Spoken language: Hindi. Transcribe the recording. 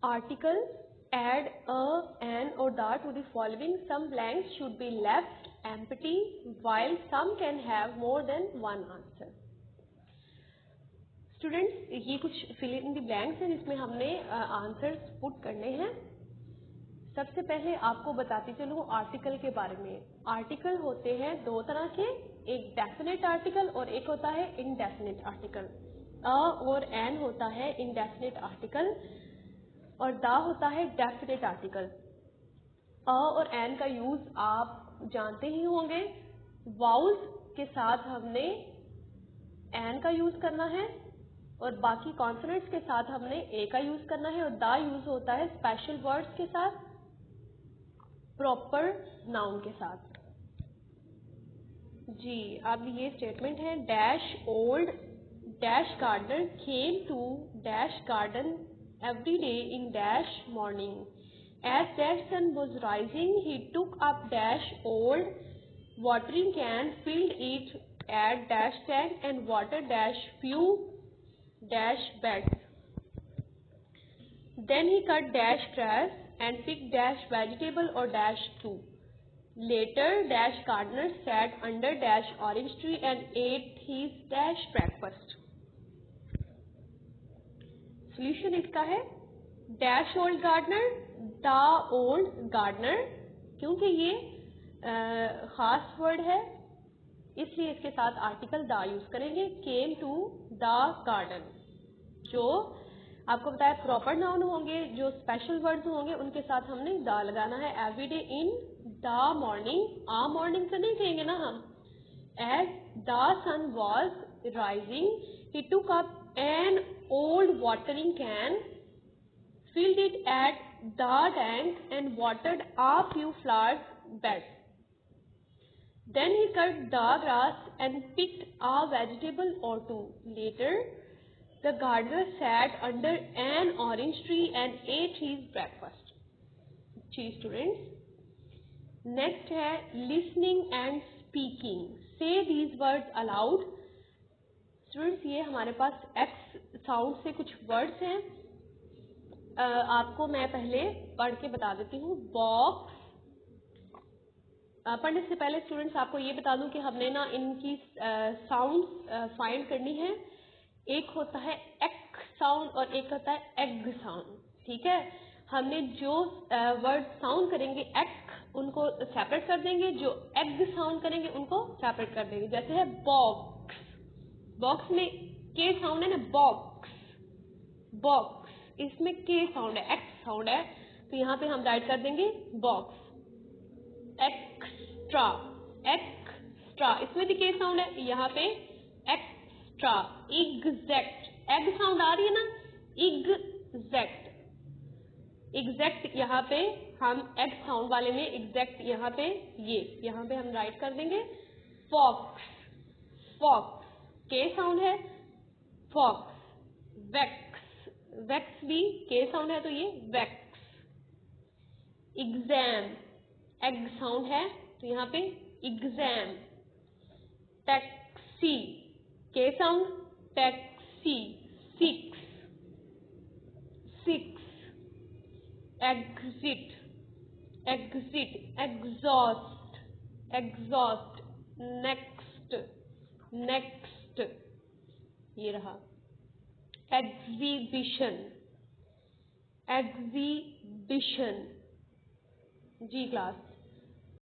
Article, add a, an or the to the following. Some blanks should be left empty while some can have more than one answer. Students, ये कुछ फिल इन द ब्लैंक्स हैं जिसमें हमने आंसर्स पुट करने हैं। सबसे पहले आपको बताती चलूँ आर्टिकल के बारे में। आर्टिकल होते हैं दो तरह के, एक डेफिनेट आर्टिकल और एक होता है इनडेफिनेट आर्टिकल। अ और एन होता है इनडेफिनेट आर्टिकल और द होता है डेफिनेट आर्टिकल। अ और एन का यूज आप जानते ही होंगे। वाउल्स के साथ हमने एन का यूज करना है और बाकी कॉन्सोनेंट्स के साथ हमने ए का यूज करना है। और द यूज होता है स्पेशल वर्ड्स के साथ, प्रॉपर नाउन के साथ। जी, अब ये स्टेटमेंट है, dash old dash gardener came to dash garden every day in dash morning. As that sun was rising, he took up dash old watering can, filled it at dash tank and watered dash few dash beds. Then he cut dash grass and picked dash vegetable or dash two. Later dash gardener sat under dash orange tree and ate his dash breakfast. Solution इसका है dash old gardener, the old gardener, क्योंकि ये खास वर्ड है इसलिए इसके साथ आर्टिकल द यूज करेंगे। केम टू द गार्डन, जो आपको बताया प्रॉपर नाउन होंगे, जो स्पेशल वर्ड्स होंगे उनके साथ हमने द लगाना है। Every day in the morning, a morning से नहीं कहेंगे ना हम। As the sun was rising, he took up an old watering can, filled it at the tank and watered a few flower beds. Then he cut the grass and picked a vegetable or two. Later, the gardener sat under an orange tree and ate his breakfast. जी students, next है listening and speaking. Say these words aloud. Students, ये हमारे पास एक्स साउंड से कुछ वर्ड्स हैं। आपको मैं पहले पढ़ के बता देती हूँ। बॉक्स, पढ़ने से पहले स्टूडेंट्स आपको ये बता दूं कि हमने ना इनकी साउंड फाइंड करनी है। एक होता है एक् साउंड और एक होता है एग साउंड, ठीक है। हमने जो वर्ड साउंड करेंगे एक्, उनको सेपरेट कर देंगे, जो एग साउंड करेंगे उनको सेपरेट कर देंगे। जैसे है बॉक्स, बॉक्स में के साउंड है ना, बॉक्स बॉक्स, इसमें के साउंड है, एक्स साउंड है, तो यहाँ पे हम राइट कर देंगे बॉक्स। एक्स्ट्रा, एक्स्ट्रा, इसमें भी के साउंड है, यहाँ पे एक्स्ट्रा। एग्जैक्ट, एग साउंड आ रही है ना, एग्जैक्ट, एग्जैक्ट यहाँ पे हम एग साउंड वाले में एग्जैक्ट यहाँ पे यहाँ पे हम राइट कर देंगे फॉक्स, फॉक्स के साउंड है, फॉक्स। वैक्स, वैक्स भी के साउंड है तो ये वैक्स। एग्जाम, एग साउंड है तो यहाँ पे एग्जाम। टैक्सी, के sound, taxi. Six, six. Exit, exit. Exhaust, exhaust. Next, next, ये रहा। Exhibition, exhibition. जी क्लास,